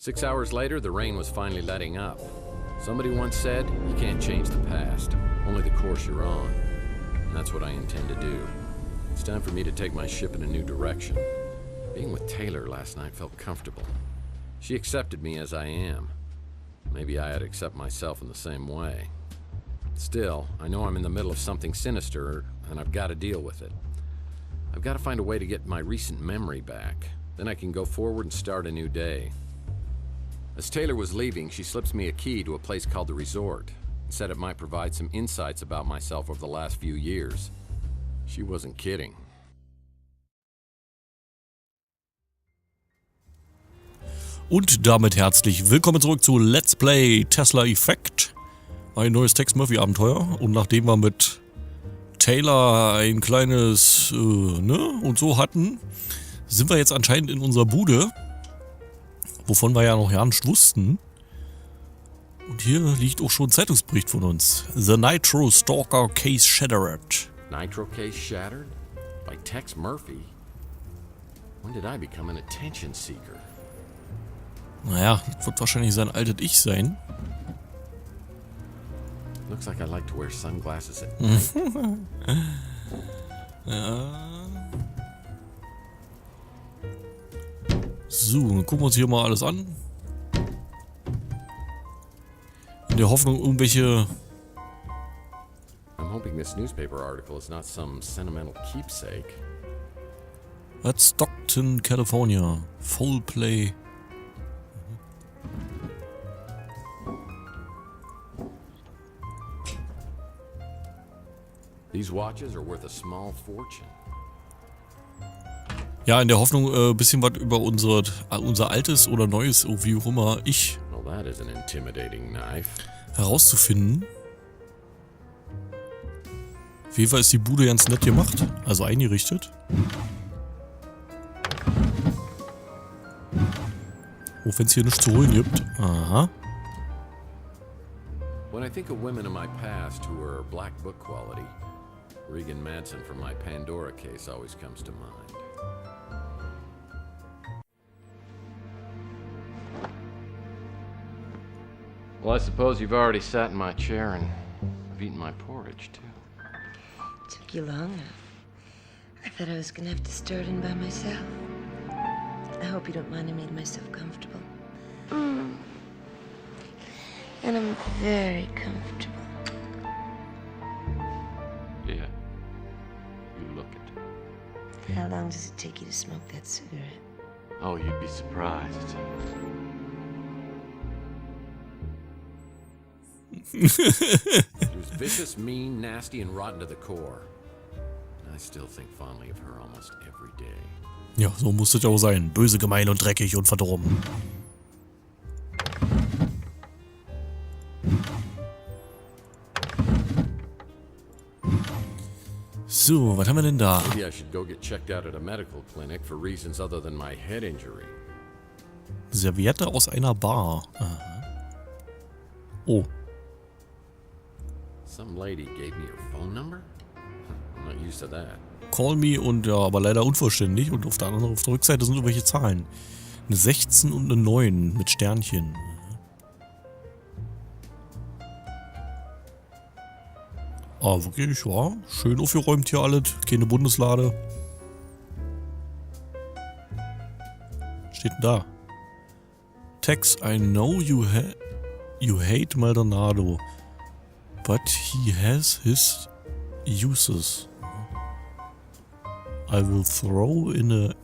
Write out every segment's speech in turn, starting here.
6 hours later, the rain was finally letting up. Somebody once said, you can't change the past, only the course you're on. And that's what I intend to do. It's time for me to take my ship in a new direction. Being with Taylor last night felt comfortable. She accepted me as I am. Maybe I ought to accept myself in the same way. Still, I know I'm in the middle of something sinister, and I've got to deal with it. I've got to find a way to get my recent memory back. Then I can go forward and start a new day. As Taylor was leaving, she slips me a key to a place called the Resort, and said it might provide some insights about myself over the last few years. She wasn't kidding. Und damit herzlich willkommen zurück zu Let's Play Tesla Effect. Ein neues Tex Murphy-Abenteuer. Und nachdem wir mit Taylor ein kleines und so hatten, sind wir jetzt anscheinend in unserer Bude. Wovon wir ja noch gar nicht wussten. Und hier liegt auch schon ein Zeitungsbericht von uns. The Nitro Stalker Case Shattered. Nitro Case Shattered? By Tex Murphy? When did I become an attention seeker? Naja, das wird wahrscheinlich sein altes Ich sein. Looks like I like to wear sunglasses at night. Ja. So, dann gucken wir uns hier mal alles an. In der Hoffnung, irgendwelche... I'm hoping this newspaper article is not some sentimental keepsake. That's Stockton, California. Full Play. These watches are worth a small fortune. Ja, in der Hoffnung, ein bisschen was über unser altes oder neues, wie auch immer, Ich Well, that is an intimidating knife. herauszufinden. Auf jeden Fall ist die Bude ganz nett gemacht, also eingerichtet. Auch wenn es hier nichts zu holen gibt. Aha. When I think of women in my past who were black book quality, Regan Madsen from my Pandora case always comes to mind. Well, I suppose you've already sat in my chair and I've eaten my porridge, too. Took you long enough. I thought I was gonna have to start in by myself. I hope you don't mind I made myself comfortable. And I'm very comfortable. Yeah. You look it. How long does it take you to smoke that cigarette? Oh, you'd be surprised. She was vicious, mean, nasty, and rotten to the core. I still think fondly of her almost every day. Ja, so muss es auch sein. Böse, gemein und dreckig und verdorben. So, was haben wir denn da? Maybe I should go get checked out at a medical clinic for reasons other than my head injury. Serviette aus einer Bar. Aha. Oh. Some lady gave me her phone number? I'm not used to that. Call me und ja, aber leider unvollständig. Und auf der Rückseite sind irgendwelche Zahlen. Eine 16 und eine 9 mit Sternchen. Ah, wirklich, ja. Schön aufgeräumt hier alles. Keine Bundeslade. Steht denn da? Tex, I know you hate Maldonado. But he has his uses. I will throw in a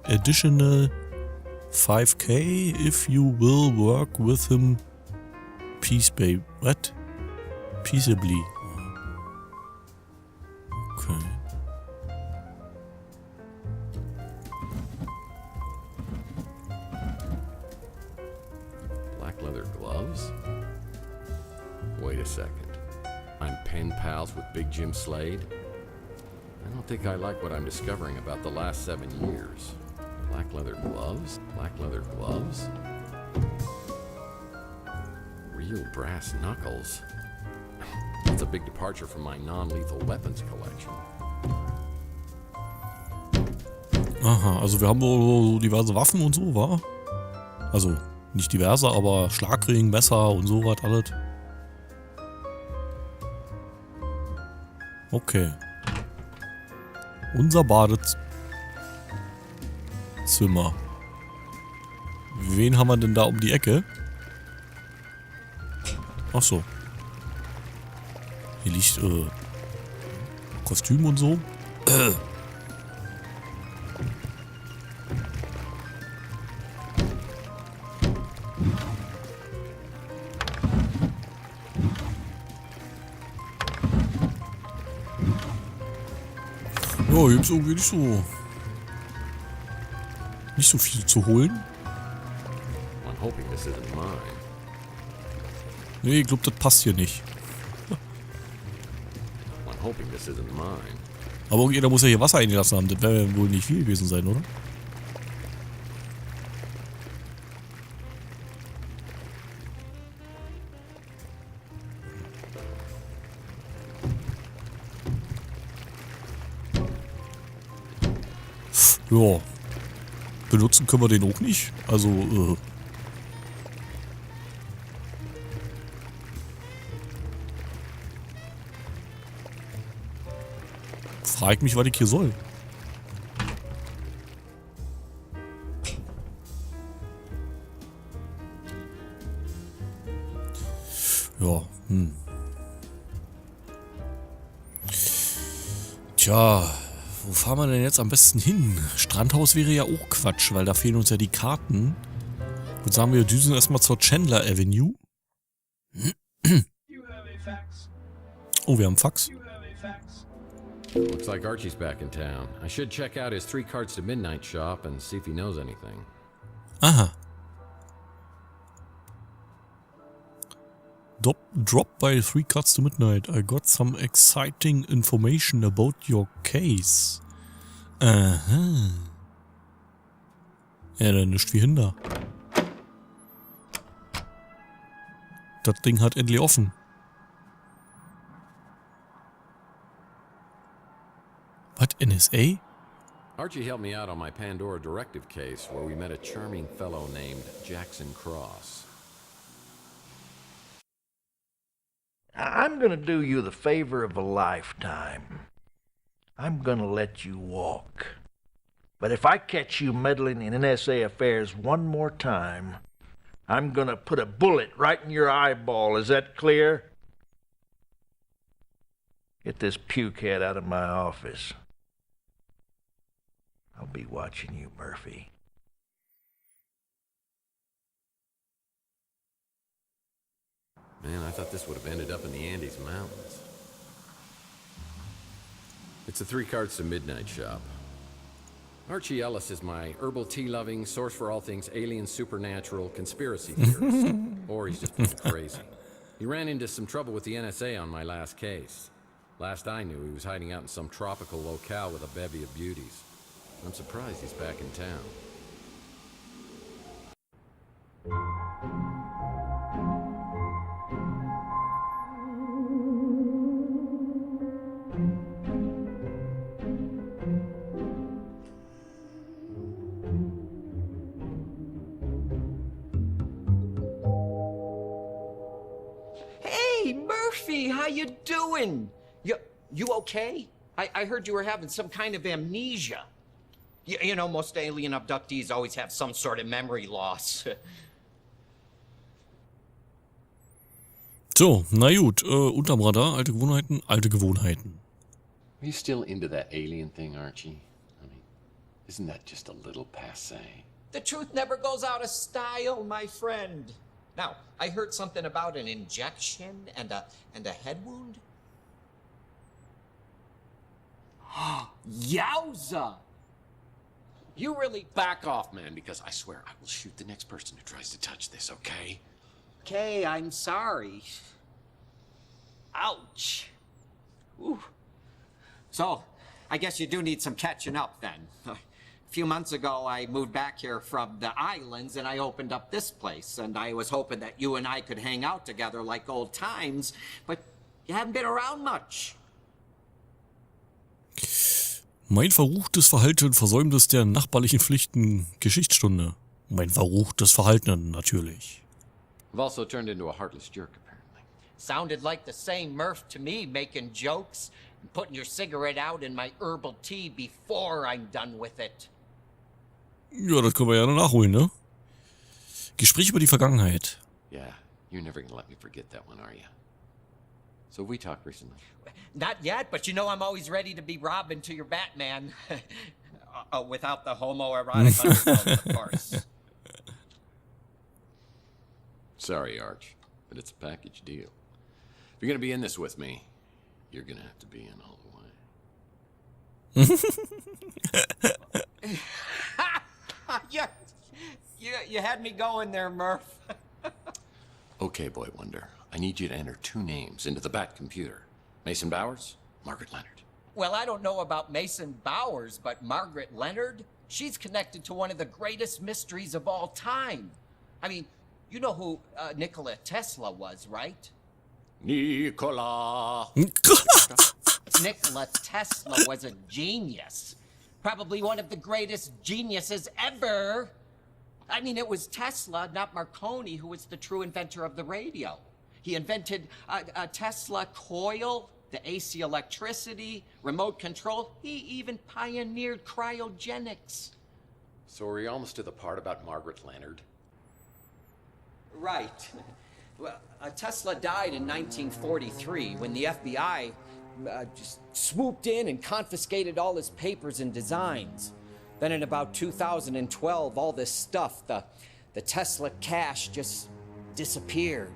additional 5k if you will work with him peaceably. What? Peaceably. Okay. Black leather gloves? Wait a second. I'm pen pals with Big Jim Slade? I don't think I like what I'm discovering about the last 7 years. Black leather gloves? Black leather gloves? Real brass knuckles. That's a big departure from my non-lethal weapons collection. Aha, also wir haben so diverse Waffen und so, wa? Also Nicht diverse, aber Schlagring, Messer und sowas alles. Okay. Unser Badezimmer. Wen haben wir denn da um die Ecke? Ach so. Hier liegt Kostüm und so. Ja, hier gibt's irgendwie nicht so viel zu holen. I'm hoping this isn't mine. Nee, ich glaube, das passt hier nicht. I'm hoping this isn't mine. Aber irgendjemand muss ja hier Wasser eingelassen haben. Das wäre wohl nicht viel gewesen sein, oder? Ja. Benutzen können wir den auch nicht. Also, frag mich, was ich hier soll. Ja, Tja, wo fahren wir denn jetzt am besten hin? Strandhaus wäre ja auch Quatsch, weil da fehlen uns ja die Karten. Ich würde sagen, wir düsen erstmal zur Chandler Avenue. Oh, wir haben Fax. Looks like Archie's back in town. I should check out his 3 cards to midnight shop and see if he knows anything. Aha. Drop by 3 cards to midnight. I got some exciting information about your case. Aha. Ja, dann ist wie hinter. Das Ding hat endlich offen. What, NSA? Archie helped me out on my Pandora Directive case where we met a charming fellow named Jackson Cross. I'm gonna do you the favor of a lifetime. I'm gonna let you walk. But if I catch you meddling in NSA affairs one more time, I'm gonna put a bullet right in your eyeball. Is that clear? Get this pukehead out of my office. I'll be watching you, Murphy. Man, I thought this would have ended up in the Andes Mountains. It's a 3 cards to midnight shop. Archie Ellis is my herbal tea-loving, source for all things alien, supernatural, conspiracy theorist. Or he's just plain crazy. He ran into some trouble with the NSA on my last case. Last I knew, he was hiding out in some tropical locale with a bevy of beauties. I'm surprised he's back in town. Hey, Murphy, how you doing? You okay? I heard you were having some kind of amnesia. You know, most alien abductees always have some sort of memory loss. So, na gut, unterm Radar, alte Gewohnheiten, alte Gewohnheiten. Are you still into that alien thing, Archie? I mean, isn't that just a little passé? The truth never goes out of style, my friend. Now, I heard something about an injection and a head wound. Yowza! You really back off, man, because I swear I will shoot the next person who tries to touch this, okay? Okay, I'm sorry. Ouch. Ooh. So, I guess you do need some catching up then. A few months ago, I moved back here from the islands and I opened up this place. And I was hoping that you and I could hang out together like old times, but you haven't been around much. Mein verruchtes Verhalten versäumt es der nachbarlichen Pflichten. Geschichtsstunde. Mein verruchtes Verhalten natürlich. I've also turned into a heartless jerk, apparently. Sounded like the same Murph to me, making jokes and putting your cigarette out in my herbal tea before I'm done with it. Ja, das können wir ja noch nachholen, ne? Gespräch über die Vergangenheit. Yeah, you're never gonna let me forget that one, are you? So we talked recently. Not yet, but you know I'm always ready to be Robin to your Batman. Without the homoerotic undertone, of course. Sorry, Arch, but it's a package deal. If you're gonna be in this with me, you're gonna have to be in all the way. You had me going there, Murph. Okay, Boy Wonder, I need you to enter 2 names into the Bat computer. Mason Bowers, Margaret Leonard. Well, I don't know about Mason Bowers, but Margaret Leonard, she's connected to one of the greatest mysteries of all time. I mean, you know who Nikola Tesla was, right? Nikola! Nikola Tesla was a genius. Probably one of the greatest geniuses ever. I mean, it was Tesla, not Marconi, who was the true inventor of the radio. He invented a Tesla coil, the AC electricity, remote control. He even pioneered cryogenics. So are we almost to the part about Margaret Leonard? Right. Well, Tesla died in 1943 when the FBI just swooped in and confiscated all his papers and designs. Then in about 2012, all this stuff, the Tesla cash just disappeared.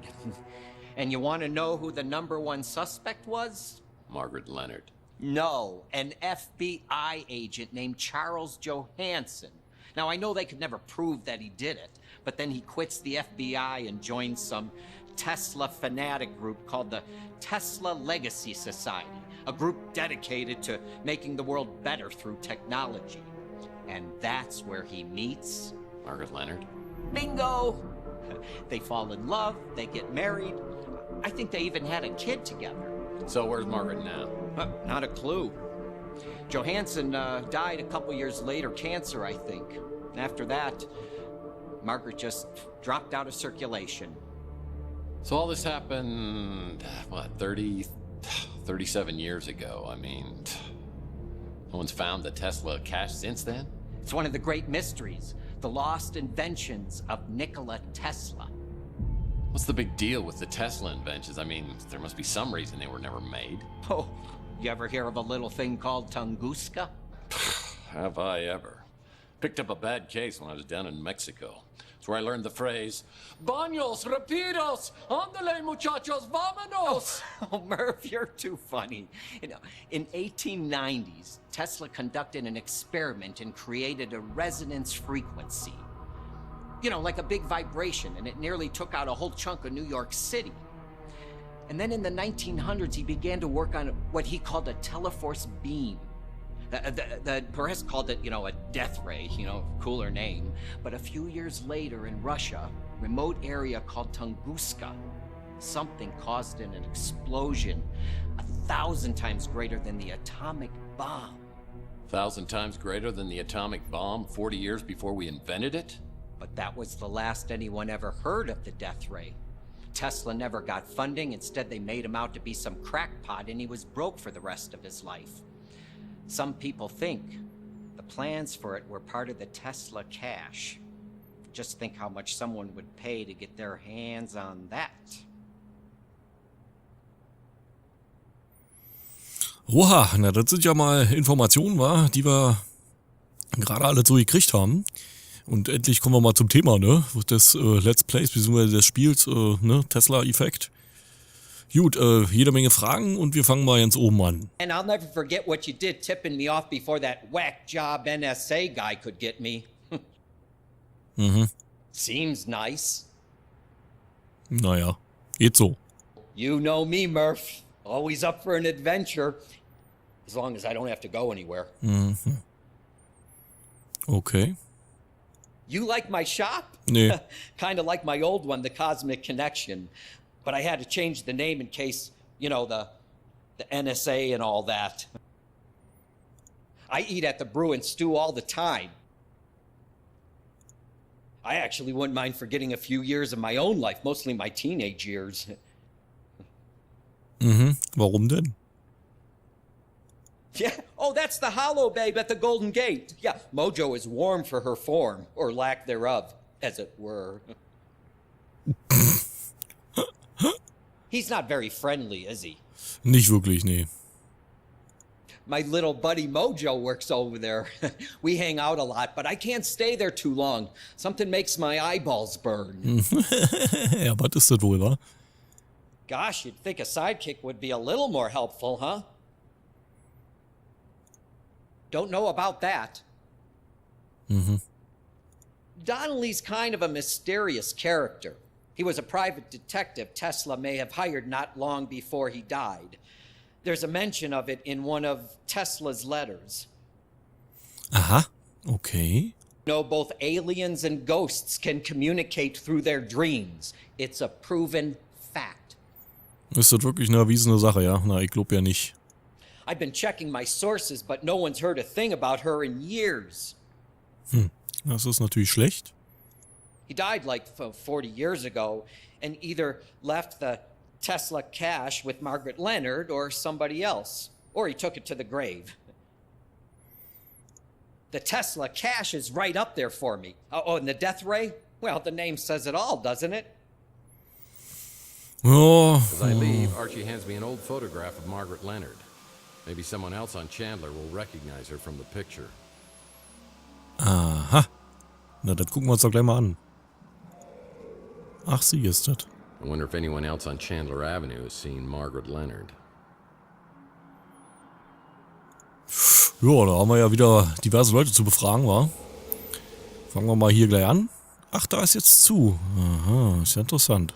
And you want to know who the #1 suspect was? Margaret Leonard. No, an FBI agent named Charles Johansson. Now, I know they could never prove that he did it, but then he quits the FBI and joins some Tesla fanatic group called the Tesla Legacy Society, a group dedicated to making the world better through technology. And that's where he meets Margaret Leonard? Bingo! They fall in love, they get married. I think they even had a kid together. So where's Margaret now? Not a clue. Johansson died a couple years later, cancer, I think. After that, Margaret just dropped out of circulation. So all this happened, what, 37 years ago? I mean, no one's found the Tesla cash since then? It's one of the great mysteries, the lost inventions of Nikola Tesla. What's the big deal with the Tesla inventions? I mean, there must be some reason they were never made. Oh, you ever hear of a little thing called Tunguska? Have I ever? Picked up a bad case when I was down in Mexico. It's where I learned the phrase, Baños, rapidos, ándale muchachos, vámonos! Oh, Murph, you're too funny. You know, in 1890s, Tesla conducted an experiment and created a resonance frequency. You know, like a big vibration, and it nearly took out a whole chunk of New York City. And then in the 1900s, he began to work on what he called a teleforce beam. The press called it, a death ray, cooler name. But a few years later in Russia, remote area called Tunguska, something caused an explosion 1,000 times greater than the atomic bomb. 1,000 times greater than the atomic bomb 40 years before we invented it? But that was the last anyone ever heard of the death ray. Tesla never got funding. Instead, they made him out to be some crackpot, and he was broke for the rest of his life. Some people think the plans for it were part of the Tesla cash. Just think how much someone would pay to get their hands on that. Oha, na das sind ja mal Informationen, die wir gerade alle so gekriegt haben. Und endlich kommen wir mal zum Thema, ne? Des Let's Plays, bzw. des Spiels, ne? Tesla-Effekt. Gut, jede Menge Fragen und wir fangen mal ganz oben an. And I'll never forget what you did tipping me off before that whack job NSA guy could get me. Seems nice. Naja, geht so. You know me, Murph. Always up for an adventure. As long as I don't have to go anywhere. Okay. You like my shop? Nee. Kind of like my old one, the Cosmic Connection. But I had to change the name in case, the NSA and all that. I eat at the brew and stew all the time. I actually wouldn't mind forgetting a few years of my own life, mostly my teenage years. Mhm. Warum denn? Yeah. Oh, that's the hollow babe at the Golden Gate. Yeah, Mojo is warm for her form, or lack thereof, as it were. He's not very friendly, is he? Nicht wirklich, nee. My little buddy Mojo works over there. We hang out a lot, but I can't stay there too long. Something makes my eyeballs burn. Ja, was ist das wohl, wa? Gosh, you'd think a sidekick would be a little more helpful, huh? Don't know about that. Mhm. Donnelly's kind of a mysterious character. He was a private detective Tesla may have hired not long before he died. There's a mention of it in one of Tesla's letters. Aha, okay. No, both aliens and ghosts can communicate through their dreams. It's a proven fact. Ist das wirklich eine erwiesene Sache, ja? Na, ich glaube ja nicht. I've been checking my sources, but no one's heard a thing about her in years. Das ist natürlich schlecht. He died like 40 years ago and either left the Tesla cash with Margaret Leonard or somebody else, or he took it to the grave. The Tesla cash is right up there for me. Oh, and the death ray? Well, the name says it all, doesn't it? Ja. As I leave, Archie hands me an old photograph of Margaret Leonard. Maybe someone else on Chandler will recognize her from the picture. Aha. Na, das gucken wir uns doch gleich mal an. Ach, sie ist das. I wonder if anyone else on Chandler Avenue has seen Margaret Leonard. Ja, da haben wir ja wieder diverse Leute zu befragen, wa? Fangen wir mal hier gleich an. Ach, da ist jetzt zu. Aha, ist ja interessant.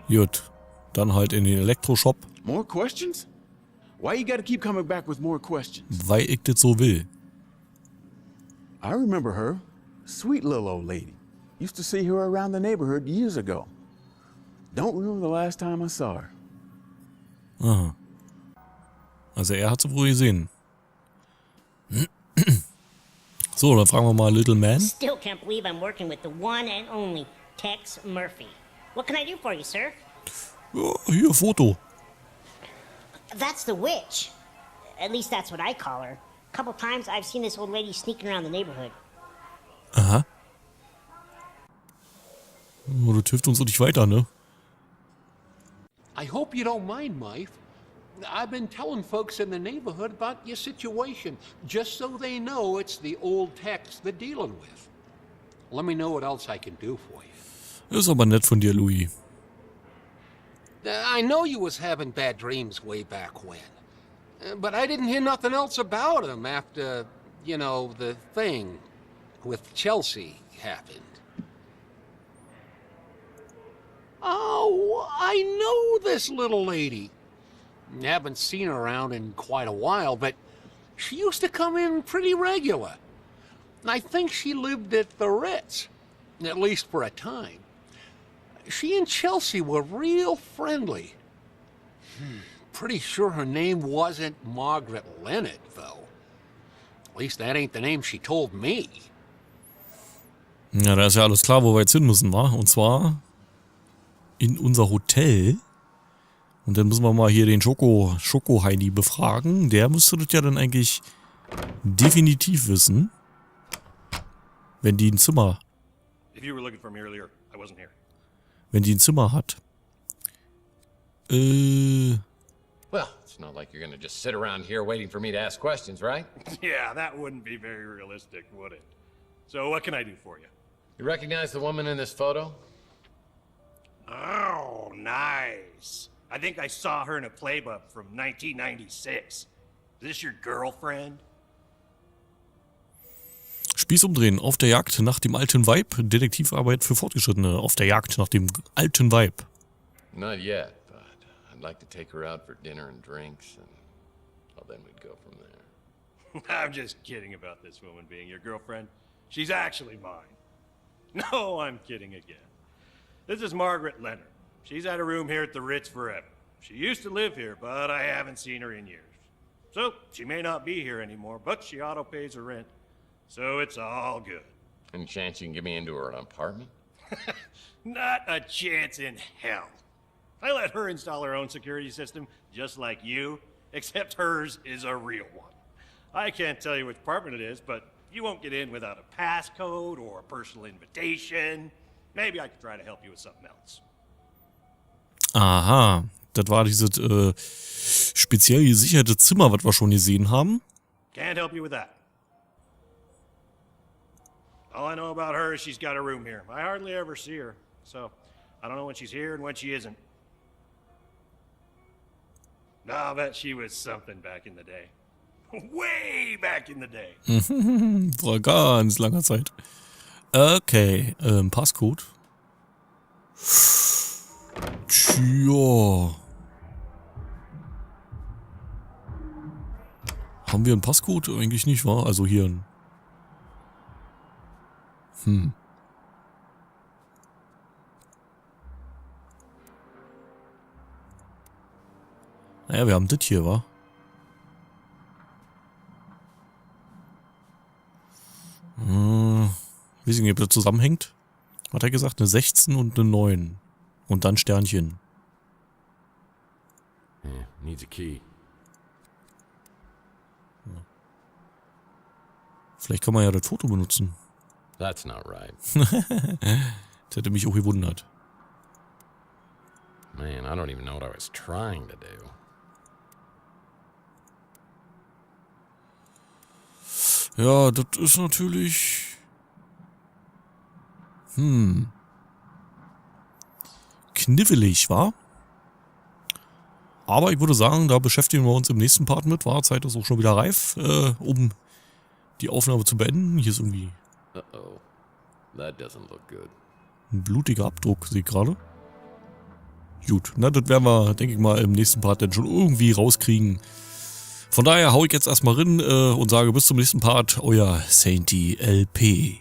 Gut, dann halt in den Elektroshop, More questions? Why you gotta keep coming back with more questions? weil ich das so will. I remember her. Sweet little old lady. Used to see her around the neighborhood years ago. Don't remember the last time I saw her. Aha. Also er hat sie wohl gesehen. So, dann fragen wir mal Little Man. Still can't believe I'm working with the one and only Tex Murphy. What can I do for you, sir? Ja, hier, Foto. That's the witch. At least that's what I call her. A couple times I've seen this old lady sneaking around the neighborhood. Aha. Oh, das hilft uns doch nicht weiter, ne? I hope you don't mind, Mike. I've been telling folks in the neighborhood about your situation, just so they know it's the old Tex they're dealing with. Let me know what else I can do for you. Ist aber nett von dir, Louis. I know you was having bad dreams way back when, but I didn't hear nothing else about him after, you know, the thing with Chelsea happened. Oh, I know this little lady. Haven't seen her around in quite a while, but she used to come in pretty regular. I think she lived at the Ritz, at least for a time. She and Chelsea were real friendly. Pretty sure her name wasn't Margaret Leonard, though. At least that ain't the name she told me. Ja, da ist ja alles klar, wo wir jetzt hin müssen, wa? Und zwar in unser Hotel. Und dann müssen wir mal hier den Schoko-Heini befragen. Der müsste das ja dann eigentlich definitiv wissen. Wenn die ein Zimmer... If you were looking for me earlier, I wasn't here. Wenn die ein Zimmer hat. Well, it's not like you're gonna just sit around here waiting for me to ask questions, right? Yeah, that wouldn't be very realistic, would it? So what can I do for you? You recognize the woman in this photo? Oh, nice. I think I saw her in a playbook from 1996. Is this your girlfriend? Spieß umdrehen. Auf der Jagd nach dem alten Weib. Detektivarbeit für Fortgeschrittene. Auf der Jagd nach dem alten Weib. Not yet, but I'd like to take her out for dinner and drinks, and well, then we'd go from there. I'm just kidding about this woman being your girlfriend. She's actually mine. No, I'm kidding again. This is Margaret Leonard. She's had a room here at the Ritz forever. She used to live here, but I haven't seen her in years. So, she may not be here anymore, but she auto-pays her rent. So it's all good. Any chance you can get me into an apartment? Not a chance in hell. I let her install her own security system, just like you, except hers is a real one. I can't tell you which apartment it is, but you won't get in without a passcode or a personal invitation. Maybe I could try to help you with something else. Aha, das war dieses speziell gesicherte Zimmer, was wir schon gesehen haben. Can't help you with that. All I know about her is she's got a room here. I hardly ever see her, so I don't know when she's here and when she isn't. I'll bet she was something back in the day. Way back in the day. Vor ganz langer Zeit. Okay, Passcode. Tja. Haben wir einen Passcode? Eigentlich nicht, wa? Also hier ein... Naja, wir haben das hier, wa? Weiß ich nicht, ob das zusammenhängt. Hat er gesagt, eine 16 und eine 9. Und dann Sternchen. Yeah, needs a key. Vielleicht kann man ja das Foto benutzen. That's not right. Das hätte mich auch gewundert. Man, I don't even know what I was trying to do. Ja, das ist natürlich... knifflig, wa? Aber ich würde sagen, da beschäftigen wir uns im nächsten Part mit. War Zeit ist auch schon wieder reif, um die Aufnahme zu beenden. Hier ist irgendwie Uh-oh. That doesn't look good. ein blutiger Abdruck, sehe ich gerade. Gut, na, das werden wir, denke ich mal, im nächsten Part dann schon irgendwie rauskriegen. Von daher hau ich jetzt erstmal rein und sage bis zum nächsten Part, euer SaintyLP.